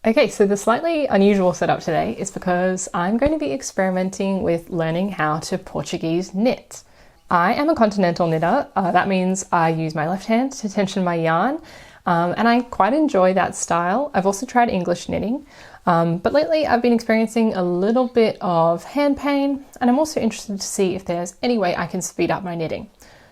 Okay, so the slightly unusual setup today is because I'm going to be experimenting with learning how to Portuguese knit. I am a continental knitter. That means I use my left hand to tension my yarn, and I quite enjoy that style. I've also tried English knitting, but lately I've been experiencing a little bit of hand pain, and I'm also interested to see if there's any way I can speed up my knitting.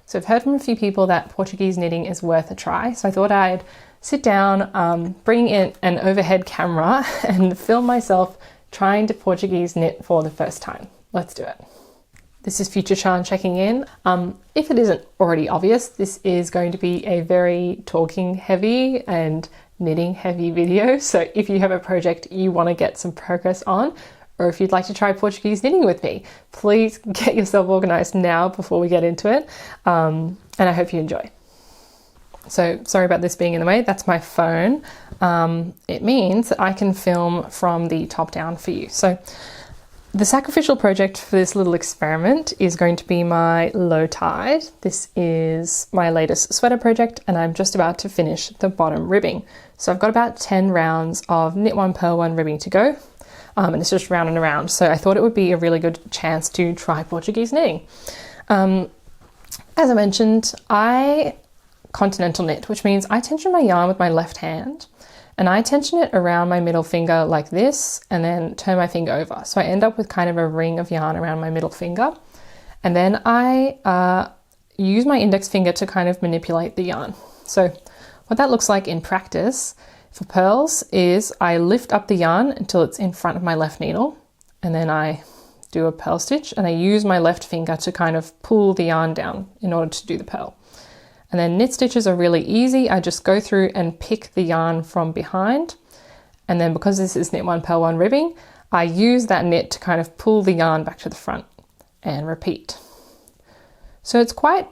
So I've heard from a few people that Portuguese knitting is worth a try, so I thought I'd sit down, bring in an overhead camera and film myself trying to Portuguese knit for the first time. Let's do it. This is Future Chan checking in. If it isn't already obvious, this is going to be a very talking heavy and knitting heavy video. So if you have a project you want to get some progress on, or if you'd like to try Portuguese knitting with me, please get yourself organized now before we get into it. And I hope you enjoy. So sorry about this being in the way, that's my phone. It means that I can film from the top down for you. So the sacrificial project for this little experiment is going to be my low tide. This is my latest sweater project and I'm just about to finish the bottom ribbing. So I've got about 10 rounds of knit one, purl one ribbing to go. And it's just round and around. So I thought it would be a really good chance to try Portuguese knitting. As I mentioned, I continental knit, which means I tension my yarn with my left hand and I tension it around my middle finger like this and then turn my finger over. So I end up with kind of a ring of yarn around my middle finger. And then I use my index finger to kind of manipulate the yarn. So what that looks like in practice for purls is I lift up the yarn until it's in front of my left needle and then I do a purl stitch and I use my left finger to kind of pull the yarn down in order to do the purl. And then knit stitches are really easy. I just go through and pick the yarn from behind. And then because this is knit one, purl one ribbing, I use that knit to kind of pull the yarn back to the front and repeat. So it's quite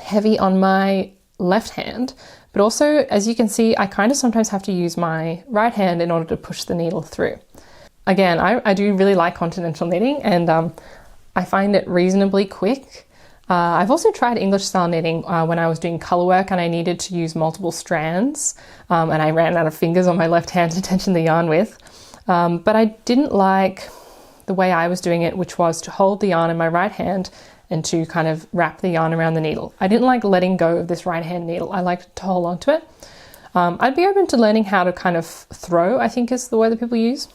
heavy on my left hand, but also as you can see, I kind of sometimes have to use my right hand in order to push the needle through. Again, I do really like continental knitting and I find it reasonably quick. I've also tried English style knitting when I was doing colour work and I needed to use multiple strands and I ran out of fingers on my left hand to tension the yarn with. But I didn't like the way I was doing it, which was to hold the yarn in my right hand and to kind of wrap the yarn around the needle. I didn't like letting go of this right hand needle. I liked to hold on to it. I'd be open to learning how to kind of throw, I think is the word that people use.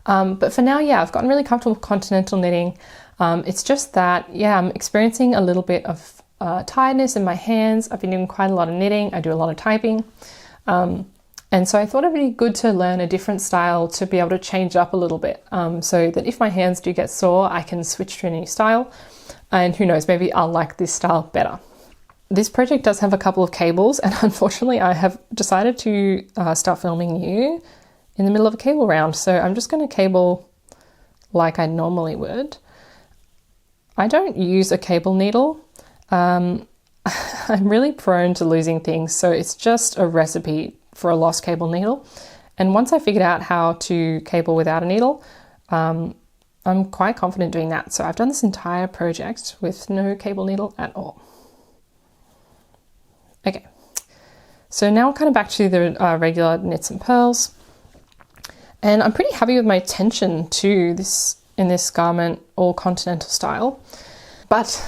But for now, yeah, I've gotten really comfortable with continental knitting. It's just that, yeah, I'm experiencing a little bit of tiredness in my hands. I've been doing quite a lot of knitting. I do a lot of typing. And so I thought it'd be good to learn a different style to be able to change up a little bit so that if my hands do get sore, I can switch to a new style. And who knows, maybe I'll like this style better. This project does have a couple of cables and unfortunately I have decided to start filming you in the middle of a cable round. So I'm just going to cable like I normally would. I don't use a cable needle. I'm really prone to losing things, so it's just a recipe for a lost cable needle. And once I figured out how to cable without a needle, I'm quite confident doing that. So I've done this entire project with no cable needle at all. Okay, so now kind of back to the regular knits and purls. And I'm pretty happy with my tension to this in this garment, all continental style, but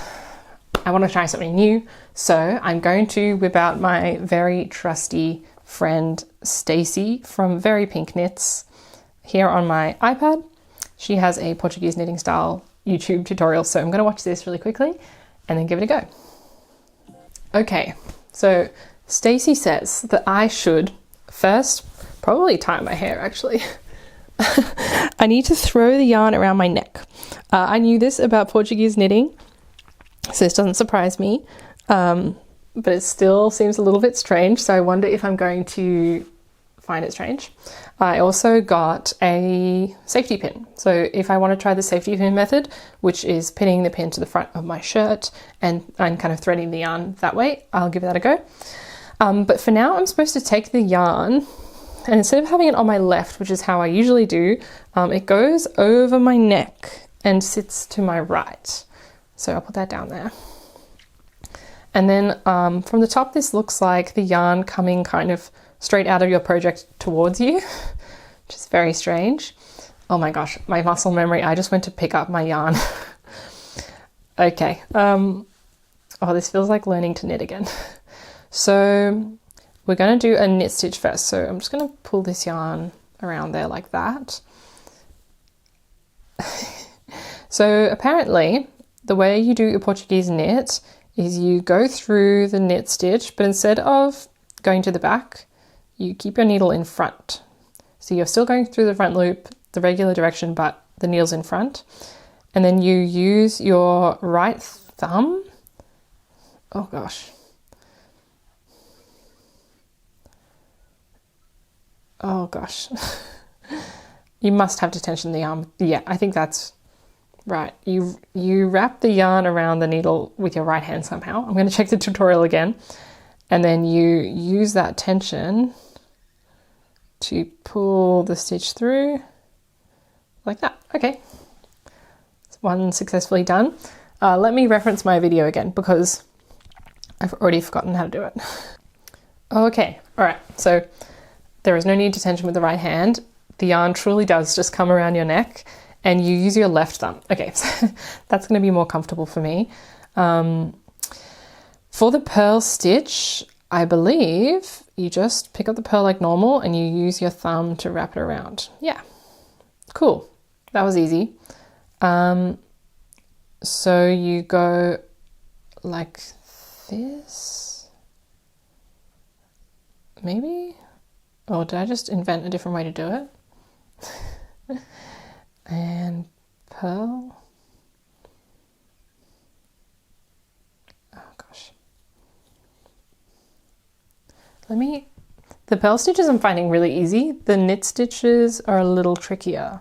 I want to try something new. So I'm going to whip out my very trusty friend Stacey from Very Pink Knits here on my iPad. She has a Portuguese knitting style YouTube tutorial, so I'm going to watch this really quickly and then give it a go. Okay, so Stacey says that I should first probably tie my hair actually. I need to throw the yarn around my neck. I knew this about Portuguese knitting, so this doesn't surprise me, but it still seems a little bit strange, so I wonder if I'm going to find it strange. I also got a safety pin, so if I want to try the safety pin method, which is pinning the pin to the front of my shirt and kind of threading the yarn that way, I'll give that a go. But for now, I'm supposed to take the yarn and instead of having it on my left, which is how I usually do, it goes over my neck and sits to my right. So I'll put that down there. And then from the top, this looks like the yarn coming kind of straight out of your project towards you, which is very strange. Oh my gosh, my muscle memory. I just went to pick up my yarn. Okay. Oh, this feels like learning to knit again. So we're going to do a knit stitch first. So I'm just going to pull this yarn around there like that. So apparently the way you do a Portuguese knit is you go through the knit stitch, but instead of going to the back, you keep your needle in front. So you're still going through the front loop, the regular direction, but the needle's in front. And then you use your right thumb. Oh gosh. Oh gosh. You must have to tension the arm. Yeah, I think that's right. You wrap the yarn around the needle with your right hand somehow. I'm going to check the tutorial again. And then you use that tension to pull the stitch through like that. Okay. One successfully done. Let me reference my video again because I've already forgotten how to do it. Okay, all right. So there is no need to tension with the right hand. The yarn truly does just come around your neck and you use your left thumb. Okay, so that's going to be more comfortable for me. For the purl stitch, I believe you just pick up the purl like normal and you use your thumb to wrap it around. Yeah, cool. That was easy. So you go like this, maybe? Or did I just invent a different way to do it? And purl. Oh gosh. The purl stitches I'm finding really easy. The knit stitches are a little trickier.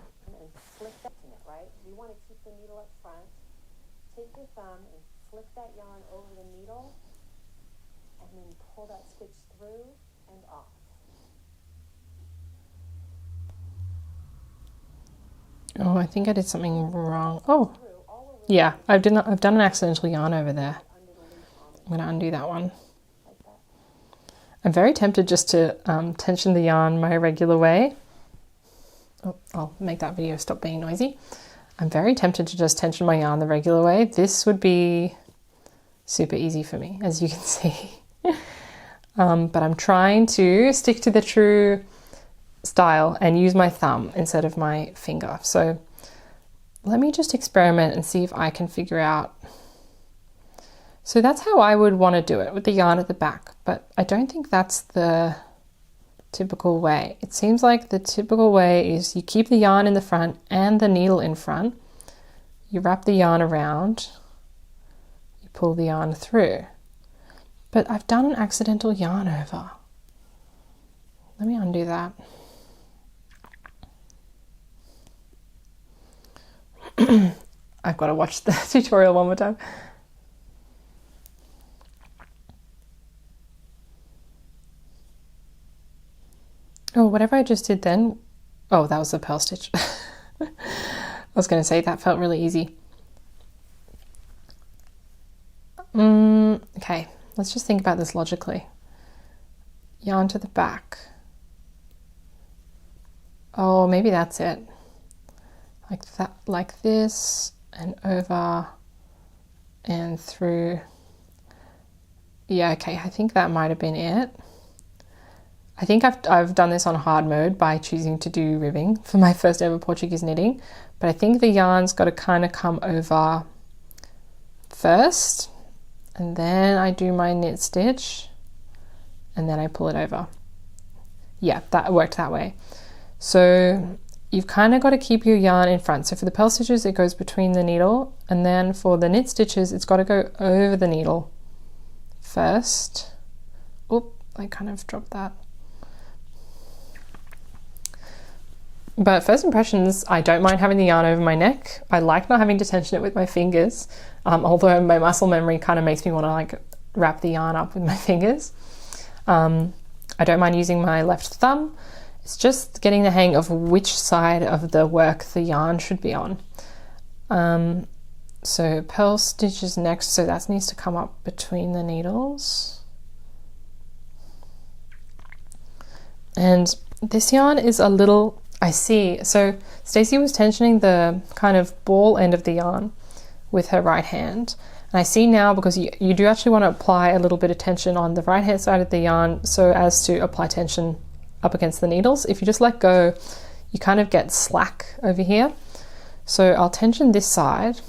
Oh, I think I did something wrong. Oh, yeah, I've done an accidental yarn over there. I'm going to undo that one. I'm very tempted just to tension the yarn my regular way. Oh, I'll make that video stop being noisy. I'm very tempted to just tension my yarn the regular way. This would be super easy for me, as you can see. But I'm trying to stick to the true style and use my thumb instead of my finger. So let me just experiment and see if I can figure out. So that's how I would want to do it, with the yarn at the back, but I don't think that's the typical way. It seems like the typical way is you keep the yarn in the front and the needle in front, you wrap the yarn around, you pull the yarn through. But I've done an accidental yarn over. Let me undo that. I've got to watch the tutorial one more time. Oh, whatever I just did then. Oh, that was the purl stitch. I was going to say that felt really easy. Okay, let's just think about this logically. Yarn to the back. Oh, maybe that's it. Like that, like this, and over and through. Yeah, okay, I think that might have been it. I think I've done this on hard mode by choosing to do ribbing for my first ever Portuguese knitting, but I think the yarn's got to kind of come over first, and then I do my knit stitch, and then I pull it over. Yeah, that worked that way. So you've kind of got to keep your yarn in front. So for the purl stitches, it goes between the needle, and then for the knit stitches, it's got to go over the needle first. Oop, I kind of dropped that. But first impressions, I don't mind having the yarn over my neck. I like not having to tension it with my fingers, although my muscle memory kind of makes me want to like wrap the yarn up with my fingers. I don't mind using my left thumb. It's just getting the hang of which side of the work the yarn should be on. So purl stitches next, so that needs to come up between the needles. And this yarn is a little, I see, so Stacey was tensioning the kind of ball end of the yarn with her right hand. And I see now, because you do actually want to apply a little bit of tension on the right hand side of the yarn so as to apply tension up against the needles. If you just let go, you kind of get slack over here. So I'll tension this side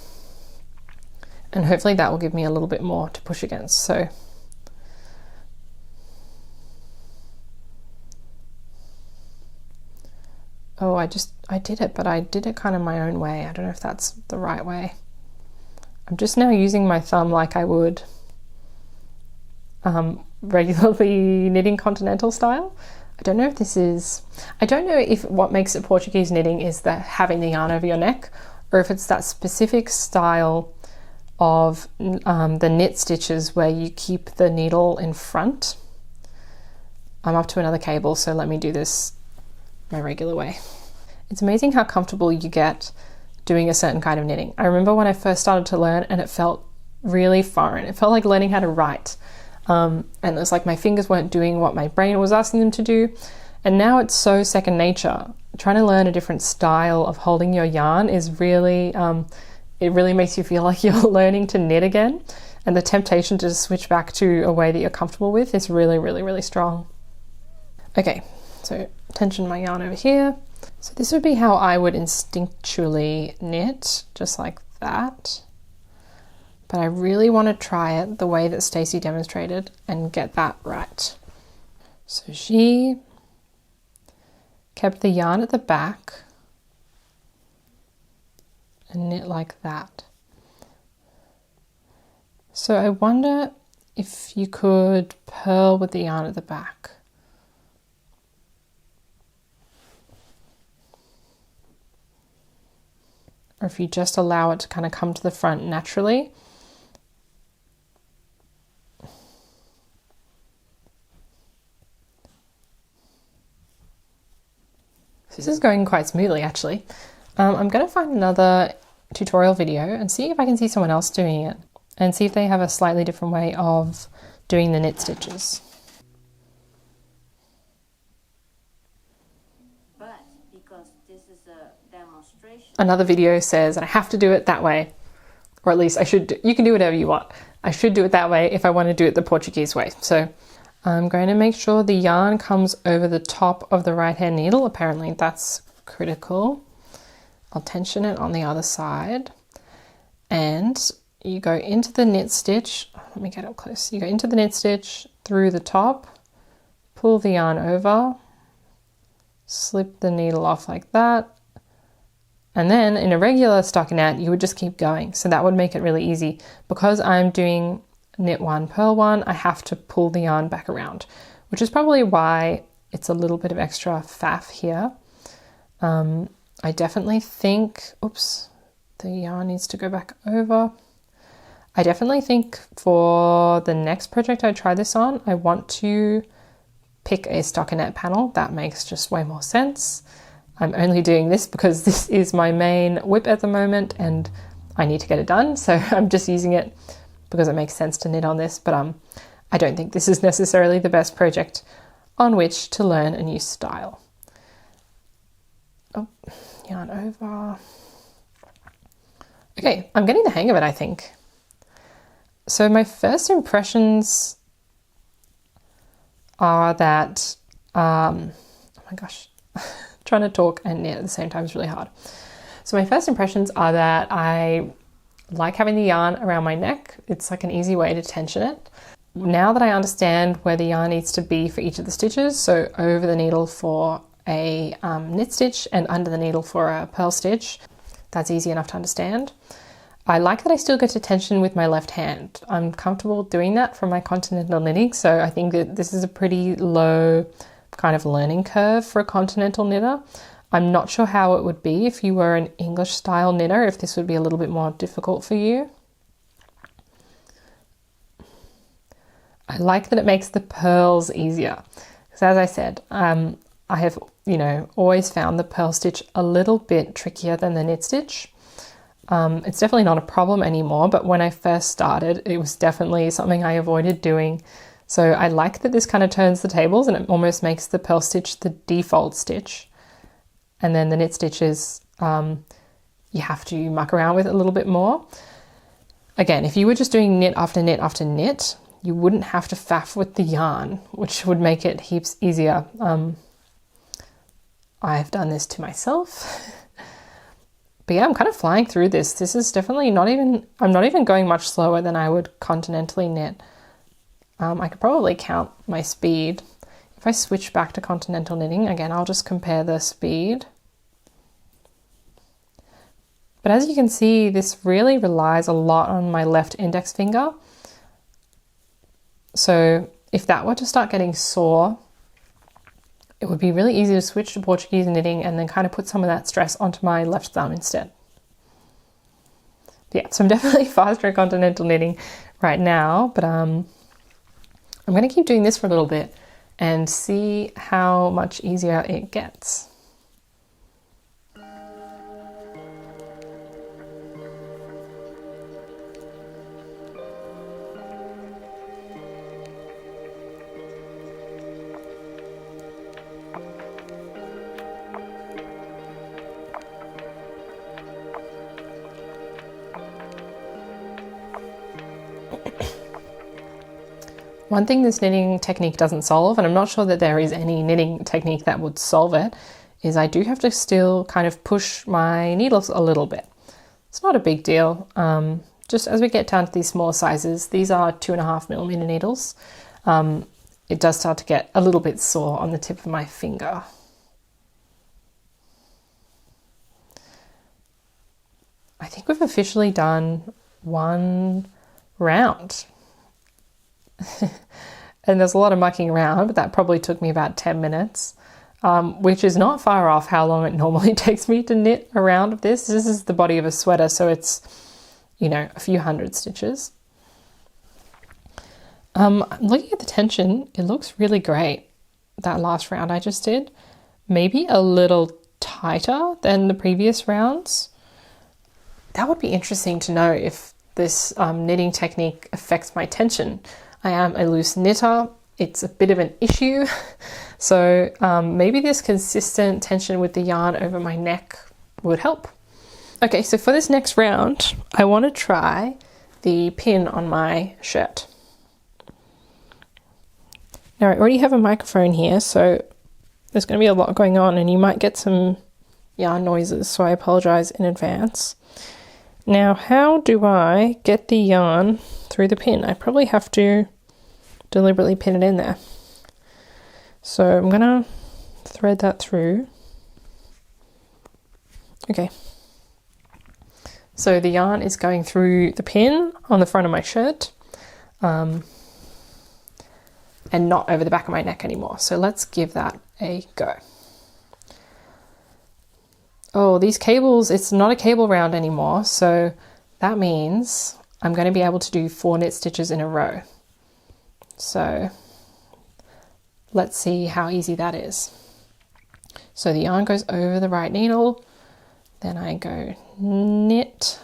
and hopefully that will give me a little bit more to push against. So oh, I did it, but I did it kind of my own way. I don't know if that's the right way. I'm just now using my thumb like I would regularly knitting continental style. I don't know if this is, I don't know if what makes it Portuguese knitting is that having the yarn over your neck, or if it's that specific style of the knit stitches where you keep the needle in front. I'm up to another cable, so let me do this my regular way. It's amazing how comfortable you get doing a certain kind of knitting. I remember when I first started to learn and it felt really foreign. It felt like learning how to write. And it was like my fingers weren't doing what my brain was asking them to do. And now it's so second nature. Trying to learn a different style of holding your yarn is really, it really makes you feel like you're learning to knit again. And the temptation to switch back to a way that you're comfortable with is really, really, really strong. Okay, so tension my yarn over here. So this would be how I would instinctually knit, just like that. But I really want to try it the way that Stacey demonstrated and get that right. So she kept the yarn at the back and knit like that. So I wonder if you could purl with the yarn at the back. Or if you just allow it to kind of come to the front naturally. This is going quite smoothly actually. I'm going to find another tutorial video and see if I can see someone else doing it and see if they have a slightly different way of doing the knit stitches. But because this is a demonstration. Another video says that I have to do it that way, or at least I should. You can do whatever you want. I should do it that way if I want to do it the Portuguese way. So I'm going to make sure the yarn comes over the top of the right hand needle. Apparently that's critical. I'll tension it on the other side and you go into the knit stitch. Let me get up close. You go into the knit stitch through the top, pull the yarn over, slip the needle off like that. And then in a regular stockinette, you would just keep going. So that would make it really easy. Because I'm doing knit one, purl one, I have to pull the yarn back around, which is probably why it's a little bit of extra faff here. I definitely think, oops, the yarn needs to go back over. I definitely think for the next project I try this on, I want to pick a stockinette panel. That makes just way more sense. I'm only doing this because this is my main whip at the moment and I need to get it done. So I'm just using it because it makes sense to knit on this, but I don't think this is necessarily the best project on which to learn a new style. Oh, yarn over. Okay, I'm getting the hang of it, I think. So my first impressions are that, oh my gosh, trying to talk and knit at the same time is really hard. So my first impressions are that I like having the yarn around my neck. It's like an easy way to tension it. Now that I understand where the yarn needs to be for each of the stitches, so over the needle for a knit stitch and under the needle for a purl stitch, that's easy enough to understand. I like that I still get to tension with my left hand. I'm comfortable doing that from my continental knitting, so I think that this is a pretty low kind of learning curve for a continental knitter. I'm not sure how it would be if you were an English style knitter, if this would be a little bit more difficult for you. I like that it makes the purls easier. Because as I said, I have, always found the purl stitch a little bit trickier than the knit stitch. It's definitely not a problem anymore, but when I first started, it was definitely something I avoided doing. So I like that this kind of turns the tables and it almost makes the purl stitch the default stitch. And then the knit stitches, you have to muck around with a little bit more. Again, if you were just doing knit after knit after knit, you wouldn't have to faff with the yarn, which would make it heaps easier. I've done this to myself. But yeah, I'm kind of flying through this. This is definitely I'm not even going much slower than I would continentally knit. I could probably count my speed. If I switch back to continental knitting, again, I'll just compare the speed. But as you can see, this really relies a lot on my left index finger. So if that were to start getting sore, it would be really easy to switch to Portuguese knitting and then kind of put some of that stress onto my left thumb instead. Yeah, so I'm definitely faster at continental knitting right now, but I'm going to keep doing this for a little bit and see how much easier it gets. One thing this knitting technique doesn't solve, and I'm not sure that there is any knitting technique that would solve it, is I do have to still kind of push my needles a little bit. It's not a big deal. Just as we get down to these smaller sizes, these are 2.5mm needles. It does start to get a little bit sore on the tip of my finger. I think we've officially done one round. And there's a lot of mucking around, but that probably took me about 10 minutes, which is not far off how long it normally takes me to knit a round of this. This is the body of a sweater, so it's, you know, a few hundred stitches. Looking at the tension, it looks really great. That last round I just did, maybe a little tighter than the previous rounds. That would be interesting to know if this knitting technique affects my tension. I am a loose knitter. It's a bit of an issue. So maybe this consistent tension with the yarn over my neck would help. Okay, so for this next round, I want to try the pin on my shirt. Now I already have a microphone here, so there's going to be a lot going on and you might get some yarn noises, so I apologize in advance. Now, how do I get the yarn through the pin? I probably have to deliberately pin it in there. So I'm going to thread that through. Okay. So the yarn is going through the pin on the front of my shirt, and not over the back of my neck anymore. So let's give that a go. Oh, these cables, it's not a cable round anymore, so that means I'm going to be able to do 4 knit stitches in a row. So let's see how easy that is. So the yarn goes over the right needle, then I go knit,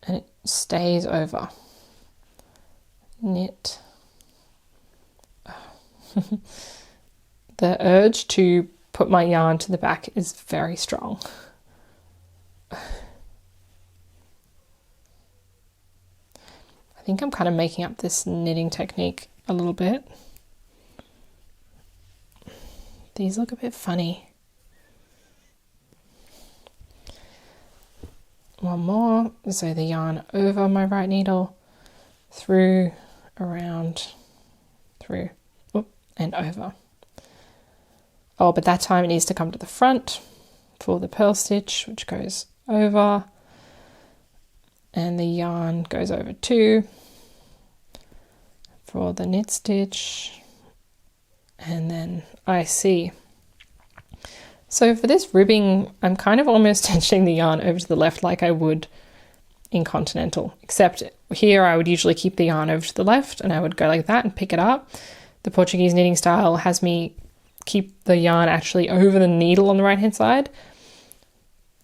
and it stays over. Knit. The urge to put my yarn to the back is very strong. I think I'm kind of making up this knitting technique a little bit. These look a bit funny. One more, so the yarn over my right needle, through, around, through, and over. Oh, but that time it needs to come to the front for the purl stitch, which goes over, and the yarn goes over too for the knit stitch, and then I see. So for this ribbing, I'm kind of almost stitching the yarn over to the left like I would in continental, except here I would usually keep the yarn over to the left and I would go like that and pick it up. The Portuguese knitting style has me keep the yarn actually over the needle on the right hand side,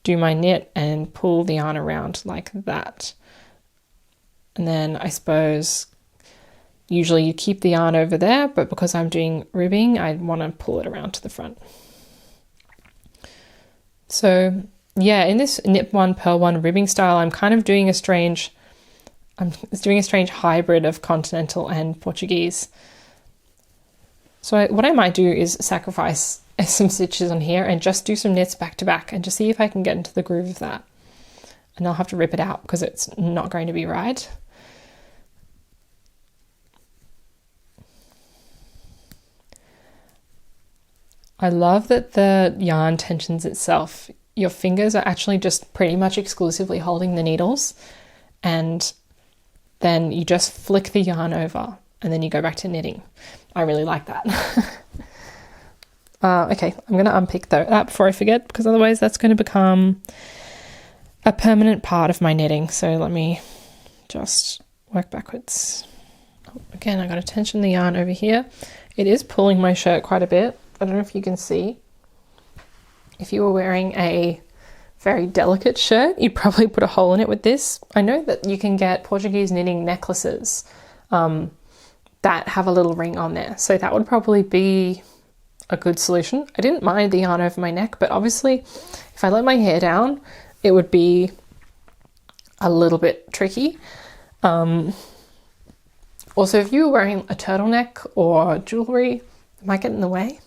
do my knit and pull the yarn around like that. And then I suppose Usually you keep the yarn over there, but because I'm doing ribbing, I want to pull it around to the front. So yeah, in this knit one, purl one ribbing style, I'm kind of doing a strange hybrid of continental and Portuguese. So what I might do is sacrifice some stitches on here and just do some knits back to back and just see if I can get into the groove of that. And I'll have to rip it out because it's not going to be right. I love that the yarn tensions itself. Your fingers are actually just pretty much exclusively holding the needles, and then you just flick the yarn over and then you go back to knitting. I really like that. Okay, I'm going to unpick that before I forget, because otherwise that's going to become a permanent part of my knitting. So let me just work backwards. Again, I got to tension the yarn over here. It is pulling my shirt quite a bit. I don't know if you can see. If you were wearing a very delicate shirt, you'd probably put a hole in it with this. I know that you can get Portuguese knitting necklaces that have a little ring on there. So that would probably be a good solution. I didn't mind the yarn over my neck, but obviously if I let my hair down, it would be a little bit tricky. Also, if you were wearing a turtleneck or jewelry, it might get in the way.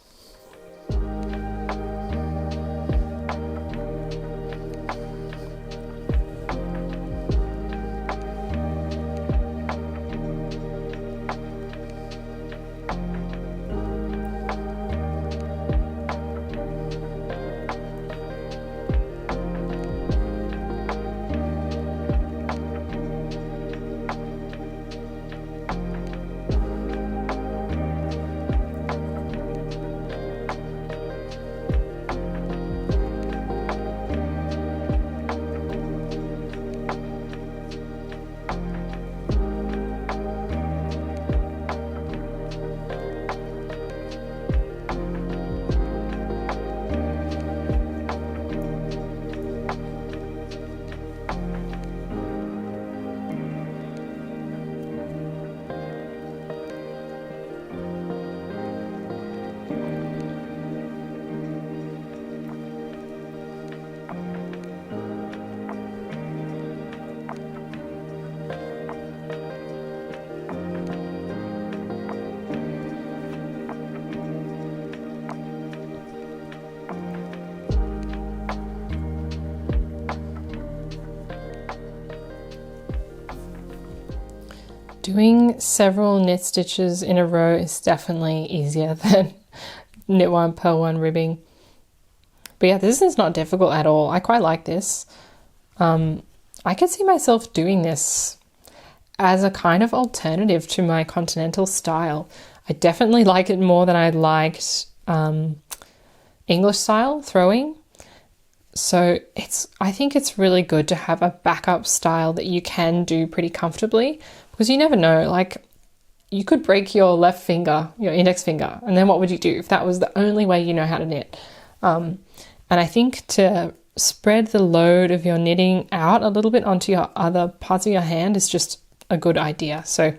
Doing several knit stitches in a row is definitely easier than knit one, purl one, ribbing. But yeah, this is not difficult at all. I quite like this. I could see myself doing this as a kind of alternative to my continental style. I definitely like it more than I liked English style throwing. So I think it's really good to have a backup style that you can do pretty comfortably, because you never know, like you could break your left finger, your index finger, and then what would you do if that was the only way you know how to knit? And I think to spread the load of your knitting out a little bit onto your other parts of your hand is just a good idea. So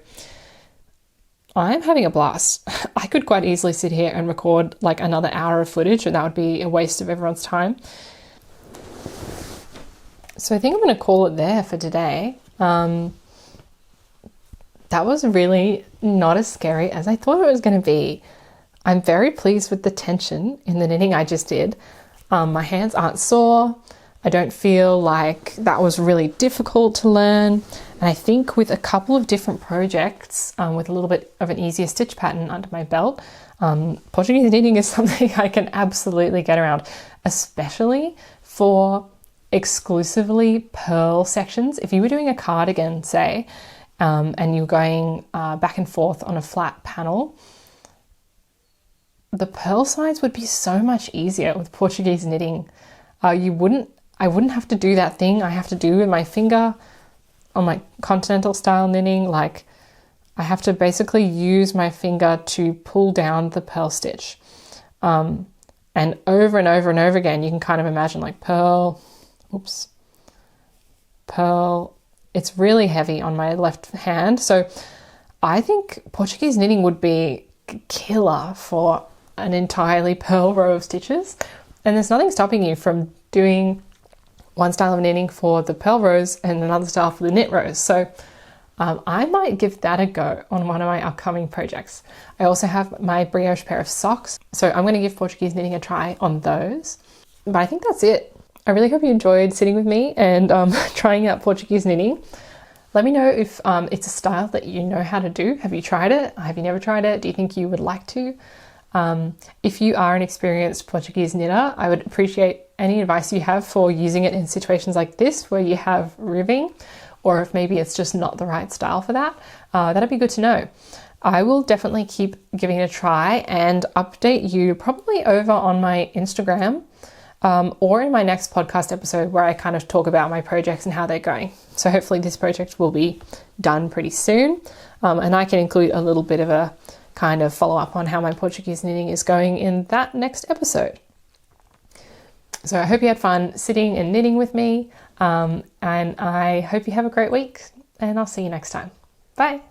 I'm having a blast. I could quite easily sit here and record like another hour of footage, and that would be a waste of everyone's time. So I think I'm going to call it there for today. That was really not as scary as I thought it was going to be. I'm very pleased with the tension in the knitting I just did. My hands aren't sore. I don't feel like that was really difficult to learn. And I think with a couple of different projects, with a little bit of an easier stitch pattern under my belt, Portuguese knitting is something I can absolutely get around, especially for exclusively purl sections. If you were doing a cardigan, say, and you're going back and forth on a flat panel, the purl sides would be so much easier with Portuguese knitting. I wouldn't have to do that thing I have to do with my finger on my continental style knitting. Like I have to basically use my finger to pull down the purl stitch. And over and over and over again, you can kind of imagine like purl, purl. It's really heavy on my left hand. So I think Portuguese knitting would be killer for an entirely purl row of stitches. And there's nothing stopping you from doing one style of knitting for the purl rows and another style for the knit rows. So I might give that a go on one of my upcoming projects. I also have my brioche pair of socks, so I'm going to give Portuguese knitting a try on those. But I think that's it. I really hope you enjoyed sitting with me and trying out Portuguese knitting. Let me know if it's a style that you know how to do. Have you tried it? Have you never tried it? Do you think you would like to? If you are an experienced Portuguese knitter, I would appreciate any advice you have for using it in situations like this where you have ribbing, or if maybe it's just not the right style for that. That'd be good to know. I will definitely keep giving it a try and update you probably over on my Instagram or in my next podcast episode where I kind of talk about my projects and how they're going. So hopefully this project will be done pretty soon, and I can include a little bit of a kind of follow up on how my Portuguese knitting is going in that next episode. So I hope you had fun sitting and knitting with me, and I hope you have a great week, and I'll see you next time. Bye.